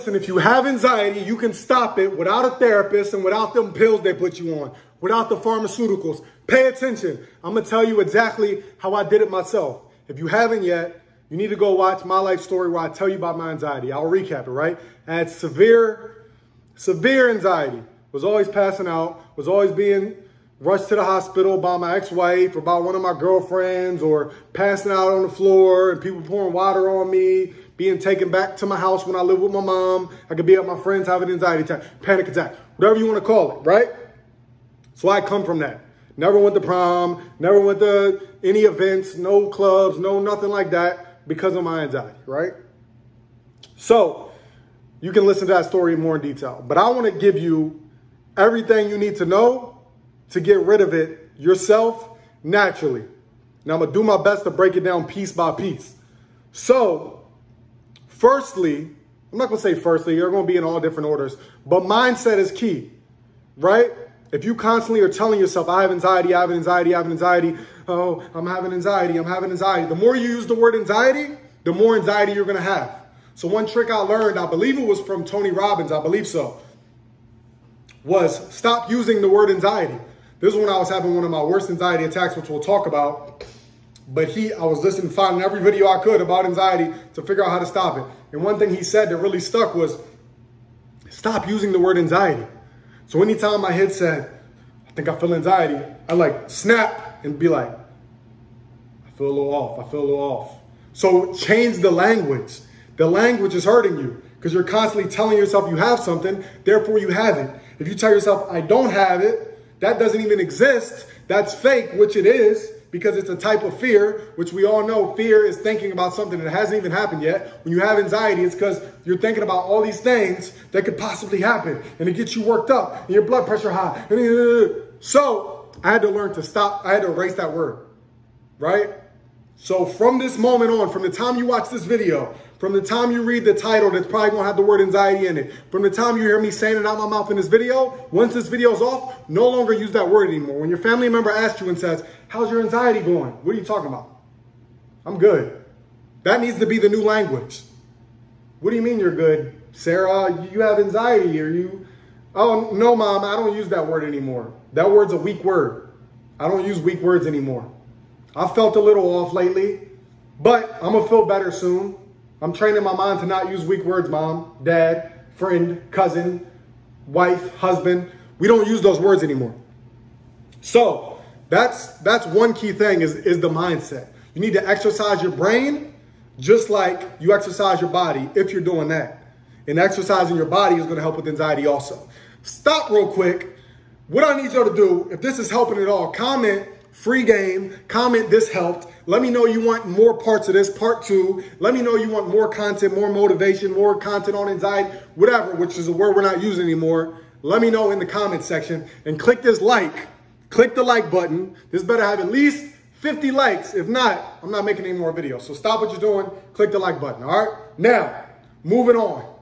listen, if you have anxiety, you can stop it without a therapist and without them pills they put you on, without the pharmaceuticals. Pay attention. I'm going to tell you exactly how I did it myself. If you haven't yet, you need to go watch my life story where I tell you about my anxiety. I'll recap it, right? I had severe anxiety. Was always passing out, was always being rushed to the hospital by my ex-wife or by one of my girlfriends, or passing out on the floor and people pouring water on me, being taken back to my house when I lived with my mom. I could be at my friend's having an anxiety attack, panic attack, whatever you want to call it, right? So I come from that. Never went to prom, never went to any events, no clubs, no nothing like that because of my anxiety, right? So you can listen to that story more in detail. But I want to give you everything you need to know to get rid of it yourself naturally. Now I'm going to do my best to break it down piece by piece. So firstly, I'm not going to say firstly, you're going to be in all different orders, but mindset is key, right? If you constantly are telling yourself, I have anxiety, I have anxiety, I have anxiety. Oh, I'm having anxiety, I'm having anxiety. The more you use the word anxiety, the more anxiety you're going to have. So one trick I learned, I believe it was from Tony Robbins, I believe so, was stop using the word anxiety. This is when I was having one of my worst anxiety attacks, which we'll talk about. But I was listening, finding every video I could about anxiety to figure out how to stop it. And one thing he said that really stuck was, stop using the word anxiety. So anytime my head said, I think I feel anxiety, I like snap and be like, I feel a little off, I feel a little off. So change the language. The language is hurting you because you're constantly telling yourself you have something, therefore you have it. If you tell yourself, I don't have it, that doesn't even exist, that's fake, which it is, because it's a type of fear, which we all know fear is thinking about something that hasn't even happened yet. When you have anxiety, it's because you're thinking about all these things that could possibly happen, and it gets you worked up, and your blood pressure high. So I had to learn to stop. I had to erase that word, right? So from this moment on, from the time you watch this video, from the time you read the title that's probably going to have the word anxiety in it, from the time you hear me saying it out my mouth in this video, once this video is off, no longer use that word anymore. When your family member asks you and says, how's your anxiety going? What are you talking about? I'm good. That needs to be the new language. What do you mean you're good? Sarah, you have anxiety, or you... Oh, no, Mom, I don't use that word anymore. That word's a weak word. I don't use weak words anymore. I felt a little off lately, but I'm going to feel better soon. I'm training my mind to not use weak words, Mom, Dad, friend, cousin, wife, husband. We don't use those words anymore. So that's one key thing is the mindset. You need to exercise your brain just like you exercise your body if you're doing that. And exercising your body is going to help with anxiety also. Stop real quick. What I need y'all to do, if this is helping at all, comment free game, comment this helped. Let me know you want more parts of this, part 2. Let me know you want more content, more motivation, more content on anxiety, whatever, which is a word we're not using anymore. Let me know in the comment section and click this like. Click the like button. This better have at least 50 likes. If not, I'm not making any more videos. So stop what you're doing. Click the like button, all right? Now, moving on.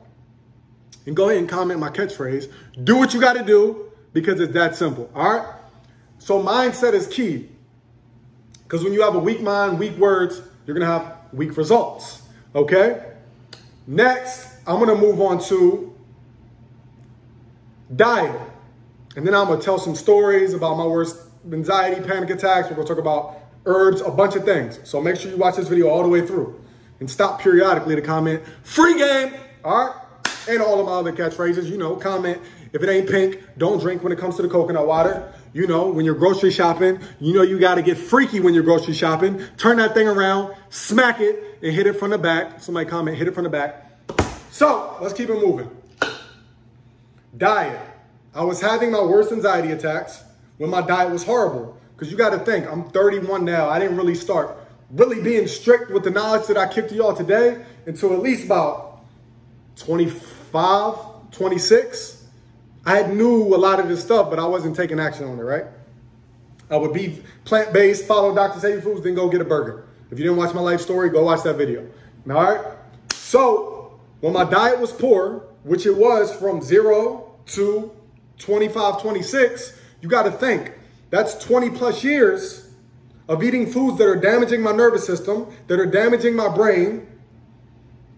And go ahead and comment my catchphrase. Do what you got to do because it's that simple, all right? So mindset is key. Because when you have a weak mind, weak words, you're going to have weak results, okay? Next, I'm going to move on to diet. And then I'm going to tell some stories about my worst anxiety, panic attacks. We're going to talk about herbs, a bunch of things. So make sure you watch this video all the way through. And stop periodically to comment, free game, all right? And all of my other catchphrases, you know, comment, if it ain't pink, don't drink when it comes to the coconut water. You know, when you're grocery shopping, you know you got to get freaky when you're grocery shopping. Turn that thing around, smack it, and hit it from the back. Somebody comment, hit it from the back. So, let's keep it moving. Diet. I was having my worst anxiety attacks when my diet was horrible. Because you got to think, I'm 31 now. I didn't really start really being strict with the knowledge that I kicked to y'all today until at least about 25, 26. I knew a lot of this stuff, but I wasn't taking action on it, right? I would be plant-based, follow Dr. Savvy Foods, then go get a burger. If you didn't watch my life story, go watch that video. All right? So when my diet was poor, which it was from 0 to 25, 26, you got to think, that's 20 plus years of eating foods that are damaging my nervous system, that are damaging my brain,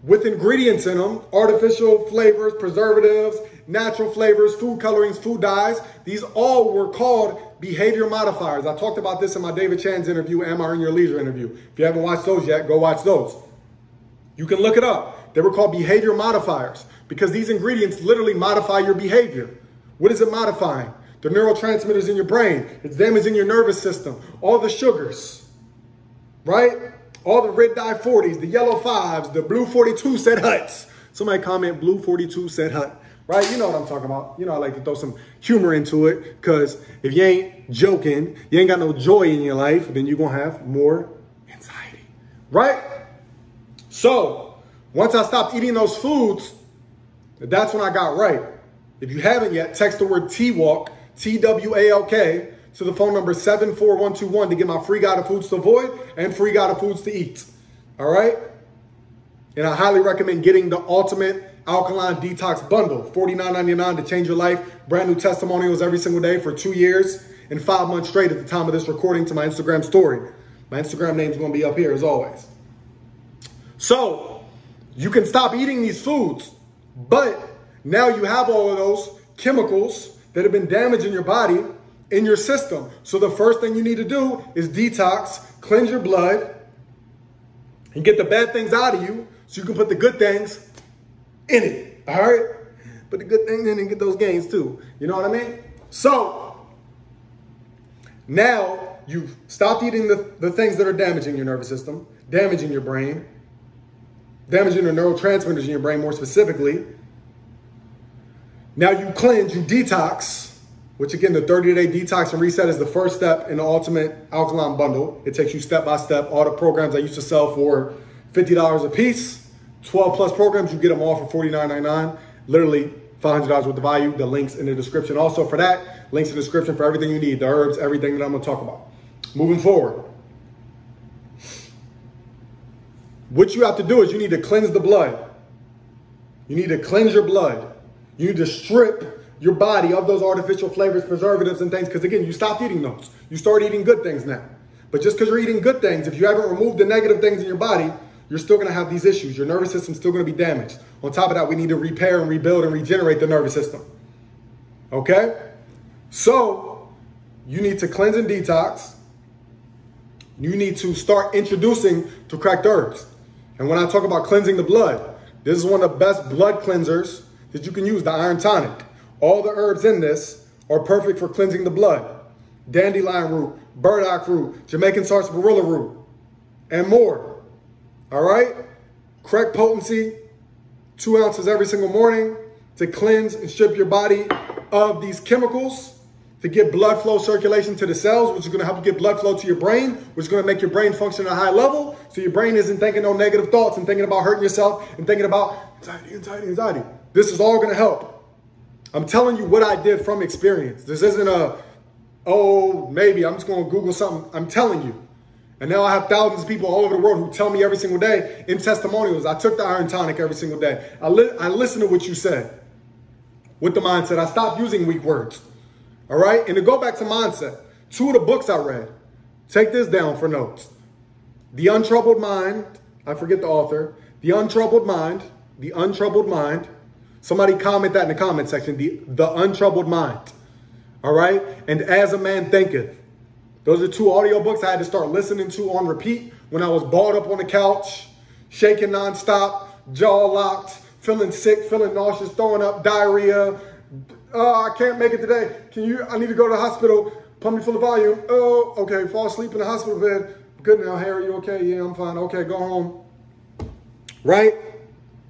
with ingredients in them, artificial flavors, preservatives, natural flavors, food colorings, food dyes. These all were called behavior modifiers. I talked about this in my David Chan's interview and my Earn Your Leisure interview. If you haven't watched those yet, go watch those. You can look it up. They were called behavior modifiers because these ingredients literally modify your behavior. What is it modifying? The neurotransmitters in your brain. It's damaging your nervous system. All the sugars, right? All the red dye 40s, the yellow 5s, the blue 42 said huts. Somebody comment blue 42 said hut, right? You know what I'm talking about. You know, I like to throw some humor into it because if you ain't joking, you ain't got no joy in your life, then you're going to have more anxiety, right? So once I stopped eating those foods, that's when I got right. If you haven't yet, text the word TWALK, T-W-A-L-K, to the phone number 74121 to get my free guide of foods to avoid and free guide of foods to eat. All right? And I highly recommend getting the Ultimate Alkaline Detox Bundle, $49.99 to change your life. Brand new testimonials every single day for 2 years and 5 months straight at the time of this recording to my Instagram story. My Instagram name is going to be up here as always. So you can stop eating these foods, but now you have all of those chemicals that have been damaging your body in your system. So the first thing you need to do is detox, cleanse your blood, and get the bad things out of you so you can put the good things in it, all right? Put the good things in and get those gains too. You know what I mean? So now you've stopped eating the things that are damaging your nervous system, damaging your brain, damaging the neurotransmitters in your brain more specifically. Now you cleanse, you detox, which again, the 30-day detox and reset is the first step in the Ultimate Alkaline Bundle. It takes you step by step. All the programs I used to sell for $50 a piece, 12 plus programs, you get them all for $49.99. Literally $500 worth of value. The link's in the description. Also for that, links in the description for everything you need, the herbs, everything that I'm gonna talk about. Moving forward. What you have to do is you need to cleanse the blood. You need to cleanse your blood. You need to strip your body of those artificial flavors, preservatives, and things. Because again, you stopped eating those. You start eating good things now. But just because you're eating good things, if you haven't removed the negative things in your body, you're still going to have these issues. Your nervous system's still going to be damaged. On top of that, we need to repair and rebuild and regenerate the nervous system. Okay? So you need to cleanse and detox. You need to start introducing to cracked herbs. And when I talk about cleansing the blood, this is one of the best blood cleansers that you can use, the Iron Tonic. All the herbs in this are perfect for cleansing the blood. Dandelion root, burdock root, Jamaican sarsaparilla root, and more. All right? Correct potency, 2 ounces every single morning to cleanse and strip your body of these chemicals, to get blood flow circulation to the cells, which is going to help you get blood flow to your brain, which is going to make your brain function at a high level, so your brain isn't thinking no negative thoughts and thinking about hurting yourself and thinking about anxiety. This is all going to help. I'm telling you what I did from experience. This isn't oh, maybe I'm just going to Google something. I'm telling you. And now I have thousands of people all over the world who tell me every single day in testimonials, I took the Iron Tonic every single day. I listened to what you said with the mindset. I stopped using weak words. All right? And to go back to mindset, 2 of the books I read, take this down for notes. The Untroubled Mind, I forget the author, The Untroubled Mind. Somebody comment that in the comment section, the Untroubled Mind. All right? And As a Man Thinketh. Those are 2 audiobooks I had to start listening to on repeat when I was balled up on the couch, shaking nonstop, jaw locked, feeling sick, feeling nauseous, throwing up, diarrhea. I can't make it today. I need to go to the hospital. Pump me full of volume. Oh, okay. Fall asleep in the hospital bed. Good now, Harry. You okay? Yeah, I'm fine. Okay, go home. Right?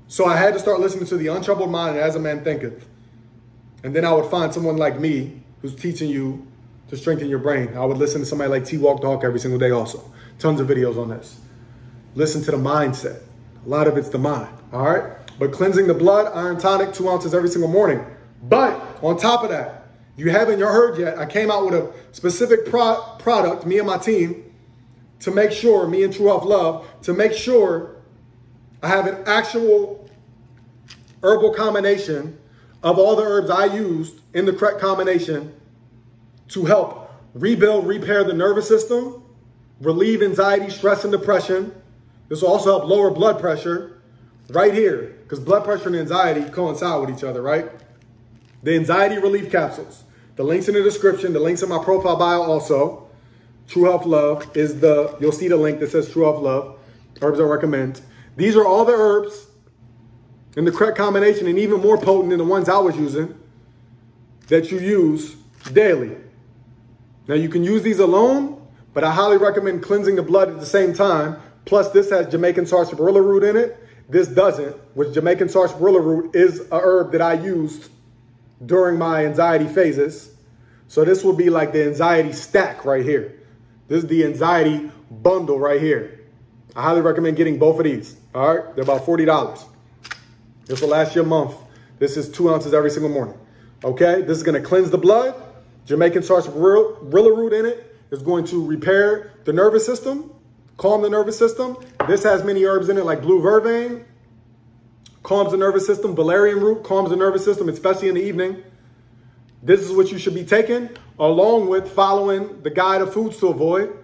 So I had to start listening to The Untroubled Mind and As a Man Thinketh. And then I would find someone like me who's teaching you to strengthen your brain. I would listen to somebody like Twalk every single day also. Tons of videos on this. Listen to the mindset. A lot of it's the mind, all right? But cleansing the blood, Iron Tonic, 2 ounces every single morning. But on top of that, if you haven't heard yet, I came out with a specific product, me and my team, to make sure, me and True Health Love, to make sure I have an actual herbal combination of all the herbs I used in the correct combination to help rebuild, repair the nervous system, relieve anxiety, stress, and depression. This will also help lower blood pressure, right here, because blood pressure and anxiety coincide with each other, right? The anxiety relief capsules. The link's in the description. The link's in my profile bio also. True Health Love is you'll see the link that says True Health Love. Herbs I recommend. These are all the herbs in the correct combination and even more potent than the ones I was using that you use daily. Now you can use these alone, but I highly recommend cleansing the blood at the same time. Plus this has Jamaican sarsaparilla root in it. This doesn't, which Jamaican sarsaparilla root is a herb that I used during my anxiety phases. So this will be like the anxiety stack right here. This is the anxiety bundle right here. I highly recommend getting both of these. All right, they're about $40. This will last you a month. This is 2 ounces every single morning. Okay, this is going to cleanse the blood. Jamaican sarsaparilla root in it is going to repair the nervous system, calm the nervous system. This has many herbs in it like blue vervain, calms the nervous system. Valerian root calms the nervous system, especially in the evening. This is what you should be taking along with following the guide of foods to avoid.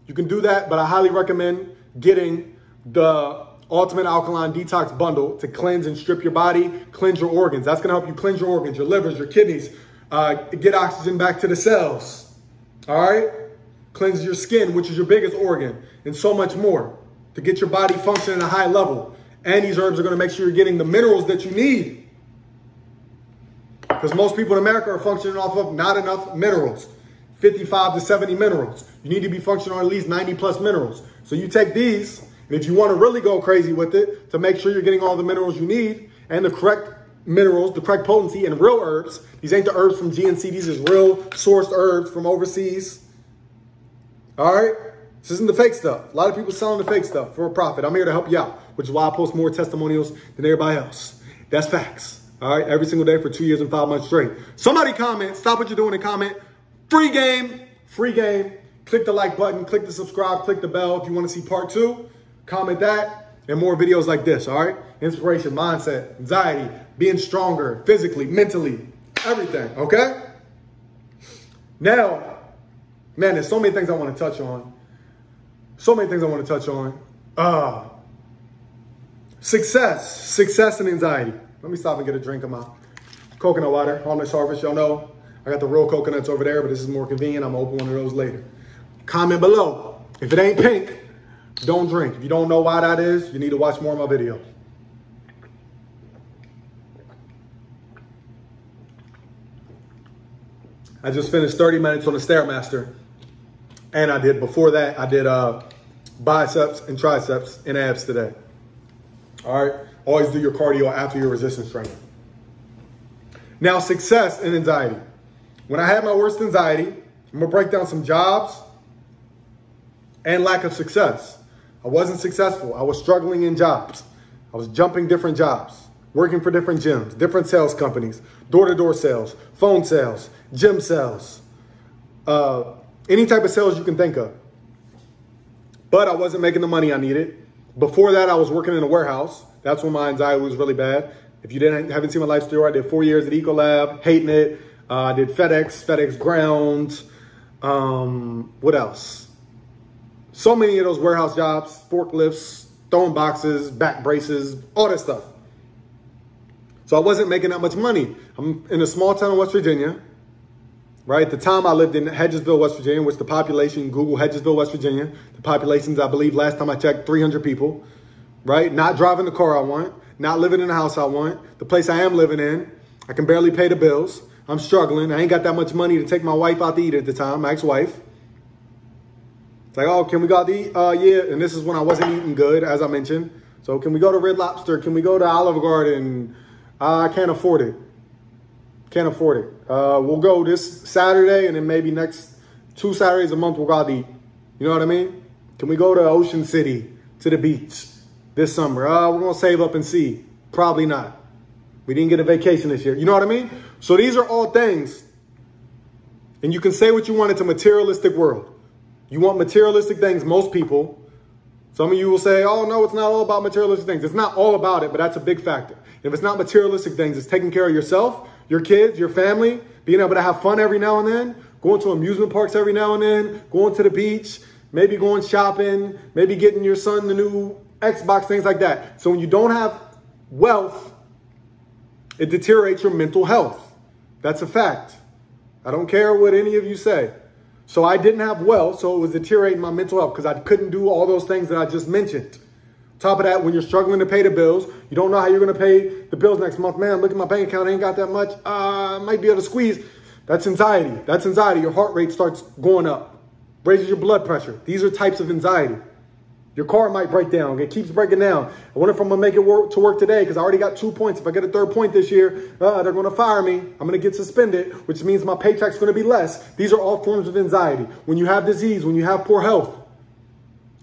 You can do that, but I highly recommend getting the Ultimate Alkaline Detox Bundle to cleanse and strip your body, cleanse your organs. That's going to help you cleanse your organs, your livers, your kidneys, get oxygen back to the cells. All right? Cleanse your skin, which is your biggest organ, and so much more to get your body functioning at a high level. And these herbs are going to make sure you're getting the minerals that you need. Because most people in America are functioning off of not enough minerals. 55 to 70 minerals. You need to be functioning on at least 90 plus minerals. So you take these, and if you want to really go crazy with it, to make sure you're getting all the minerals you need and the correct minerals, the correct potency and real herbs. These ain't the herbs from GNC. These is real sourced herbs from overseas. All right? This isn't the fake stuff. A lot of people selling the fake stuff for a profit. I'm here to help you out, which is why I post more testimonials than everybody else. That's facts. All right? Every single day for 2 years and 5 months straight. Somebody comment. Stop what you're doing and comment. Free game. Free game. Click the like button. Click the subscribe. Click the bell if you want to see part 2. Comment that and more videos like this, all right? Inspiration, mindset, anxiety, being stronger physically, mentally, everything, okay? Now, man, there's so many things I want to touch on. So many things I want to touch on. Success and anxiety. Let me stop and get a drink of my coconut water. Harmless Harvest, y'all know. I got the real coconuts over there, but this is more convenient. I'm going to open one of those later. Comment below. If it ain't pink, don't drink. If you don't know why that is, you need to watch more of my videos. I just finished 30 minutes on the Stairmaster. And before that, I did biceps and triceps and abs today. All right. Always do your cardio after your resistance training. Now, success and anxiety. When I had my worst anxiety, I'm going to break down some jobs and lack of success. I wasn't successful. I was struggling in jobs. I was jumping different jobs, working for different gyms, different sales companies, door-to-door sales, phone sales, gym sales, any type of sales you can think of. But I wasn't making the money I needed. Before that, I was working in a warehouse. That's when my anxiety was really bad. If you haven't seen my life story, I did 4 years at Ecolab, hating it. I did FedEx Ground. What else? So many of those warehouse jobs, forklifts, throwing boxes, back braces, all that stuff. So I wasn't making that much money. I'm in a small town in West Virginia, right? At the time I lived in Hedgesville, West Virginia, which the population, Google Hedgesville, West Virginia. The population's, I believe, last time I checked, 300 people, right? Not driving the car I want, not living in the house I want. The place I am living in, I can barely pay the bills. I'm struggling. I ain't got that much money to take my wife out to eat at the time, my ex-wife. It's like, oh, can we go out to eat? Yeah, and this is when I wasn't eating good, as I mentioned. So can we go to Red Lobster? Can we go to Olive Garden? I can't afford it. Can't afford it. We'll go this Saturday, and then maybe next 2 Saturdays a month we'll go out to eat. You know what I mean? Can we go to Ocean City, to the beach this summer? We're going to save up and see. Probably not. We didn't get a vacation this year. You know what I mean? So these are all things. And you can say what you want. It's a materialistic world. You want materialistic things, most people. Some of you will say, oh, no, it's not all about materialistic things. It's not all about it, but that's a big factor. If it's not materialistic things, it's taking care of yourself, your kids, your family, being able to have fun every now and then, going to amusement parks every now and then, going to the beach, maybe going shopping, maybe getting your son the new Xbox, things like that. So when you don't have wealth, it deteriorates your mental health. That's a fact. I don't care what any of you say. So I didn't have wealth, so it was deteriorating my mental health because I couldn't do all those things that I just mentioned. Top of that, when you're struggling to pay the bills, you don't know how you're going to pay the bills next month. Man, look at my bank account. I ain't got that much. I might be able to squeeze. That's anxiety. That's anxiety. Your heart rate starts going up, raises your blood pressure. These are types of anxiety. Your car might break down. It keeps breaking down. I wonder if I'm going to make it to work today because I already got 2 points. If I get a third point this year, they're going to fire me. I'm going to get suspended, which means my paycheck's going to be less. These are all forms of anxiety. When you have disease, when you have poor health,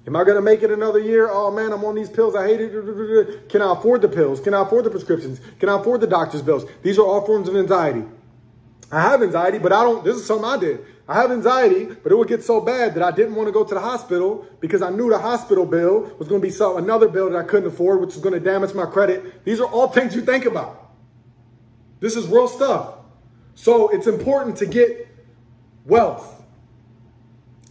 am I going to make it another year? Oh, man, I'm on these pills. I hate it. Can I afford the pills? Can I afford the prescriptions? Can I afford the doctor's bills? These are all forms of anxiety. I have anxiety, but this is something I did. I have anxiety, but it would get so bad that I didn't want to go to the hospital because I knew the hospital bill was going to be another bill that I couldn't afford, which was going to damage my credit. These are all things you think about. This is real stuff. So it's important to get wealth.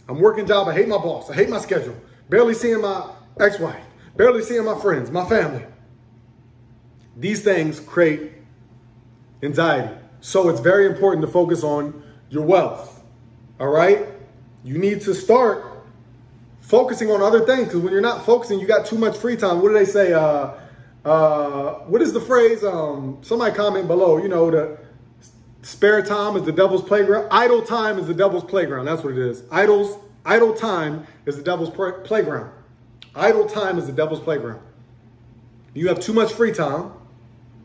I'm working job. I hate my boss. I hate my schedule. Barely seeing my ex-wife. Barely seeing my friends, my family. These things create anxiety. So it's very important to focus on your wealth. All right? You need to start focusing on other things because when you're not focusing, you got too much free time. What do they say? What is the phrase? Somebody comment below. You know, the spare time is the devil's playground. Idle time is the devil's playground. That's what it is. Idle time is the devil's playground. Idle time is the devil's playground. You have too much free time.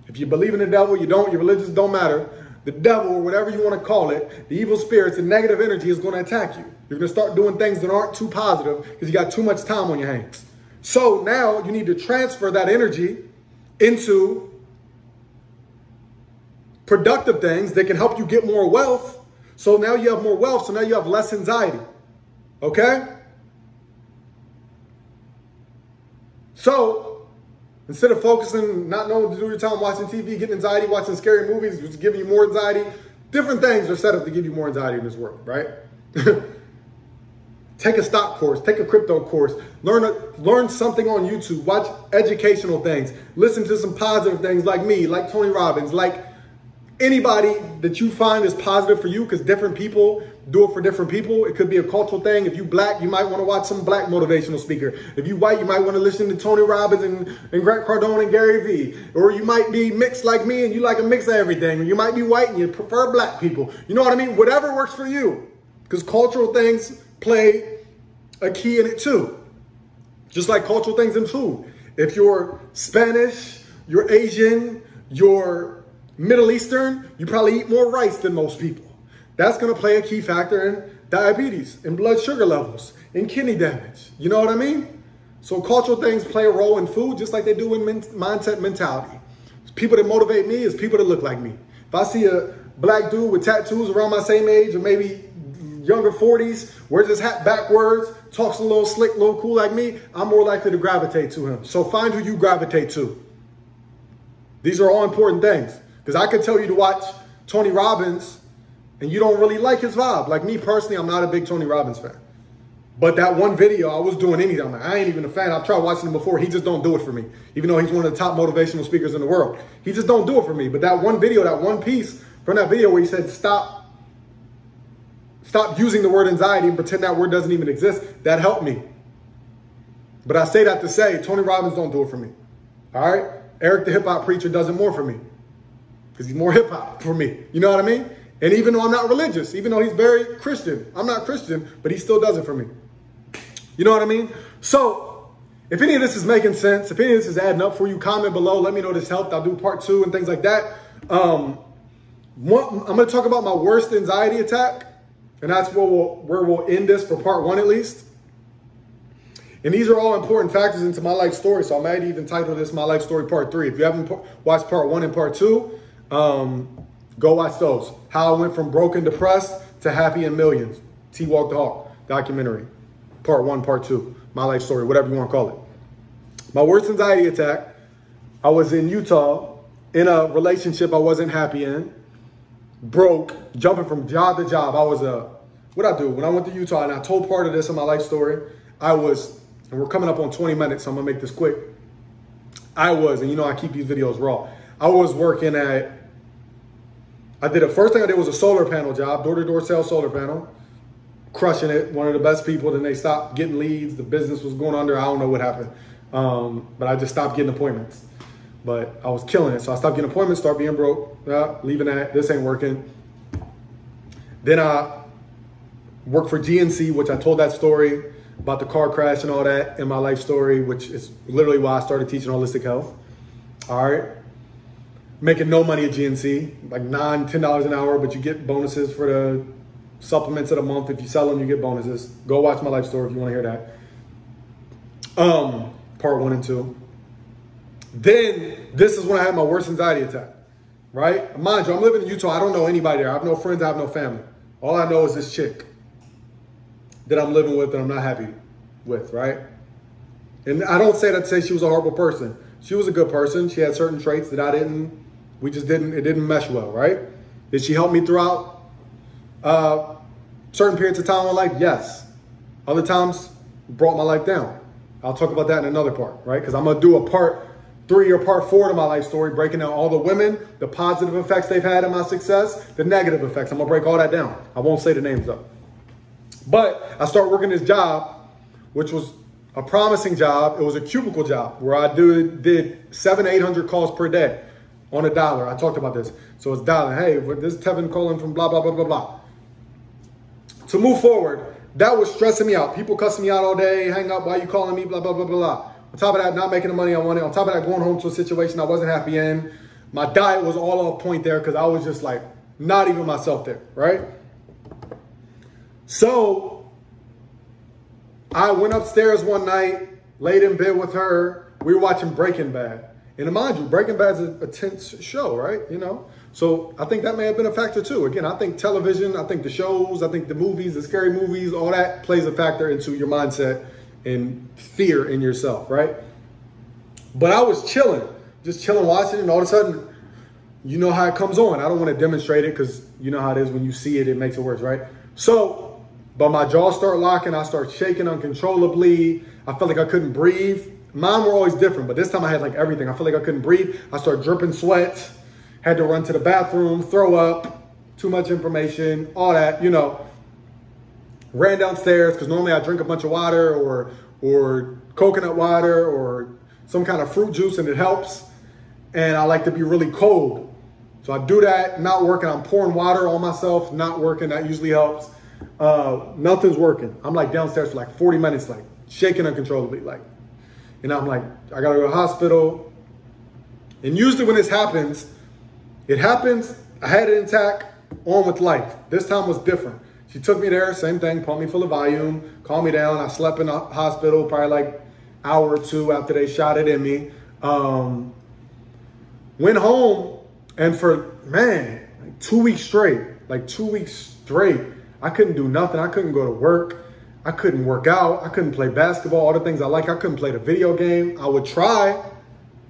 If you believe in the devil, you don't, your religious don't matter. The devil, or whatever you want to call it, the evil spirits, the negative energy is going to attack you. You're going to start doing things that aren't too positive because you got too much time on your hands. So now you need to transfer that energy into productive things that can help you get more wealth. So now you have more wealth, so now you have less anxiety. Okay? So instead of focusing, not knowing what to do with your time, watching TV, getting anxiety, watching scary movies, which is giving you more anxiety, different things are set up to give you more anxiety in this world, right? Take a stock course, take a crypto course, learn something on YouTube, watch educational things, listen to some positive things like me, like Tony Robbins, like anybody that you find is positive for you, because different people do it for different people. It could be a cultural thing. If you black, you might want to watch some black motivational speaker. If you white, you might want to listen to Tony Robbins and Grant Cardone and Gary Vee. Or you might be mixed like me and you like a mix of everything. Or you might be white and you prefer black people. You know what I mean? Whatever works for you. Because cultural things play a key in it too. Just like cultural things in food. If you're Spanish, you're Asian, you're Middle Eastern, you probably eat more rice than most people. That's going to play a key factor in diabetes, in blood sugar levels, in kidney damage. You know what I mean? So cultural things play a role in food just like they do in mindset mentality. People that motivate me is people that look like me. If I see a black dude with tattoos around my same age or maybe younger 40s, wears his hat backwards, talks a little slick, a little cool like me, I'm more likely to gravitate to him. So find who you gravitate to. These are all important things. Because I could tell you to watch Tony Robbins and you don't really like his vibe. Like me personally, I'm not a big Tony Robbins fan. But that one video, I was doing anything. I ain't even a fan. I've tried watching him before. He just don't do it for me. Even though he's one of the top motivational speakers in the world. He just don't do it for me. But that one video, that one piece from that video where he said, stop using the word anxiety and pretend that word doesn't even exist, that helped me. But I say that to say, Tony Robbins don't do it for me. All right? Eric the hip hop preacher does it more for me. Because he's more hip hop for me. You know what I mean? And even though I'm not religious, even though he's very Christian, I'm not Christian, but he still does it for me. You know what I mean? So if any of this is making sense, if any of this is adding up for you, comment below. Let me know this helped. I'll do part 2 and things like that. I'm going to talk about my worst anxiety attack. And that's where we'll end this for part 1 at least. And these are all important factors into my life story. So I might even title this My Life Story Part 3. If you haven't watched part 1 and part 2, go watch those. How I went from broken, depressed to happy in millions. Twalk the Hawk documentary. Part 1, part 2. My life story, whatever you want to call it. My worst anxiety attack. I was in Utah in a relationship I wasn't happy in. Broke, jumping from job to job. What'd I do? When I went to Utah, and I told part of this in my life story, I was and we're coming up on 20 minutes, so I'm gonna make this quick. And you know I keep these videos raw. I was working at, first thing I did was a solar panel job, door-to-door sales solar panel. Crushing it, one of the best people. Then they stopped getting leads. The business was going under. I don't know what happened. But I just stopped getting appointments. But I was killing it. So I stopped getting appointments, started being broke, leaving that. This ain't working. Then I worked for GNC, which I told that story about the car crash and all that in my life story, which is literally why I started teaching holistic health. All right. Making no money at GNC, like $9, $10 an hour, but you get bonuses for the supplements of the month. If you sell them, you get bonuses. Go watch my life story if you want to hear that. Part 1 and 2. Then this is when I had my worst anxiety attack, right? Mind you, I'm living in Utah. I don't know anybody there. I have no friends. I have no family. All I know is this chick that I'm living with and I'm not happy with, right? And I don't say that to say she was a horrible person. She was a good person. She had certain traits that it didn't mesh well, right? Did she help me throughout certain periods of time in my life? Yes. Other times brought my life down. I'll talk about that in another part, right? Because I'm going to do a part 3 or part 4 to my life story, breaking down all the women, the positive effects they've had in my success, the negative effects. I'm going to break all that down. I won't say the names though. But I started working this job, which was a promising job. It was a cubicle job where I did 700 to 800 calls per day on a dollar. I talked about this. So it's dialing. Hey, this is Tevin calling from blah, blah, blah, blah, blah. To move forward, that was stressing me out. People cussing me out all day, hang up, why you calling me, blah, blah, blah, blah, blah. On top of that, not making the money I wanted. On top of that, going home to a situation I wasn't happy in. My diet was all off point there because I was just like not even myself there, right? So I went upstairs one night, laid in bed with her. We were watching Breaking Bad. And mind you, Breaking Bad's a tense show, right? You know? So I think that may have been a factor too. Again, I think television, I think the shows, I think the movies, the scary movies, all that plays a factor into your mindset and fear in yourself, right? But I was chilling, just chilling, watching, and all of a sudden, you know how it comes on. I don't want to demonstrate it because you know how it is when you see it, it makes it worse, right? So, but my jaw started locking, I started shaking uncontrollably. I felt like I couldn't breathe. Mine were always different, but this time I had like everything. I felt like I couldn't breathe. I started dripping sweat, had to run to the bathroom, throw up, too much information, all that, you know. Ran downstairs because normally I drink a bunch of water or coconut water or some kind of fruit juice and it helps. And I like to be really cold. So I do that, not working. I'm pouring water on myself, not working. That usually helps. Nothing's working. I'm like downstairs for like 40 minutes, like shaking uncontrollably. Like, and I'm like, I gotta go to the hospital. And usually when this happens, I had it intact, on with life. This time was different. She took me there, same thing, pumped me full of volume, calmed me down. I slept in the hospital probably like an hour or two after they shot it in me. Went home, and for, man, like 2 weeks straight, I couldn't do nothing. I couldn't go to work. I couldn't work out. I couldn't play basketball, all the things I like. I couldn't play the video game. I would try,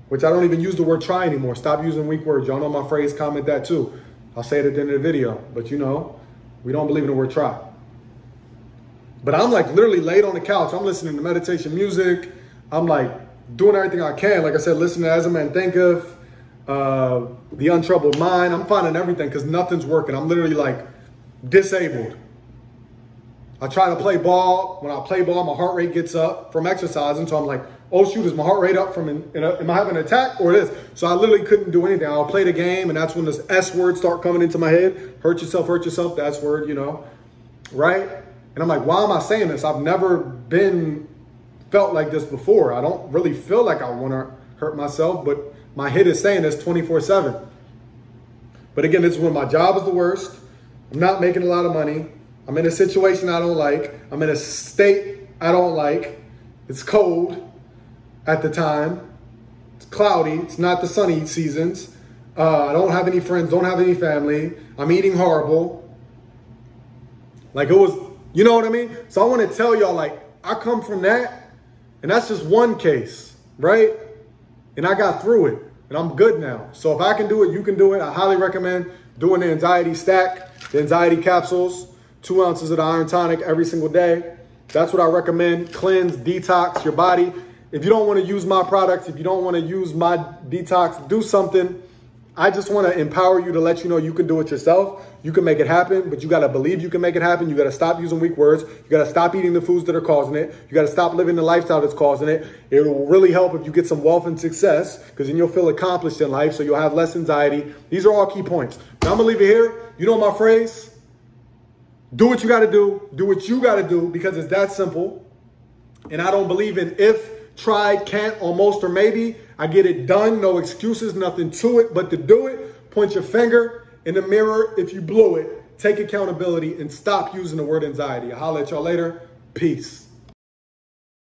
which I don't even use the word try anymore. Stop using weak words. Y'all know my phrase, comment that too. I'll say it at the end of the video, but you know, we don't believe in the word try. But I'm like literally laid on the couch. I'm listening to meditation music. I'm like doing everything I can. Like I said, listening to As a Man Thinketh, The Untroubled Mind. I'm finding everything because nothing's working. I'm literally like disabled. I try to play ball. When I play ball, my heart rate gets up from exercising. So I'm like, oh shoot, is my heart rate up from, am I having an attack or it is? So I literally couldn't do anything. I'll play the game and that's when this S word start coming into my head. Hurt yourself, the S word, you know, right? And I'm like, why am I saying this? I've never felt like this before. I don't really feel like I want to hurt myself, but my head is saying this 24/7. But again, this is when my job is the worst. I'm not making a lot of money. I'm in a situation I don't like. I'm in a state I don't like. It's cold at the time. It's cloudy. It's not the sunny seasons. I don't have any friends, don't have any family. I'm eating horrible. Like it was, you know what I mean? So I want to tell y'all, like, I come from that, and that's just one case, right? And I got through it, and I'm good now. So if I can do it, you can do it. I highly recommend doing the anxiety stack, the anxiety capsules, 2 ounces of the iron tonic every single day. That's what I recommend. Cleanse, detox your body. If you don't want to use my products, if you don't want to use my detox, do something. I just want to empower you to let you know you can do it yourself. You can make it happen, but you got to believe you can make it happen. You got to stop using weak words. You got to stop eating the foods that are causing it. You got to stop living the lifestyle that's causing it. It will really help if you get some wealth and success, because then you'll feel accomplished in life, so you'll have less anxiety. These are all key points. Now I'm going to leave it here. You know my phrase? Do what you got to do. Do what you got to do, because it's that simple. And I don't believe in if, tried, can't, almost, or maybe. I get it done. No excuses, nothing to it but to do it. Point your finger in the mirror if you blew it. Take accountability and stop using the word anxiety. I'll holler at y'all later. Peace.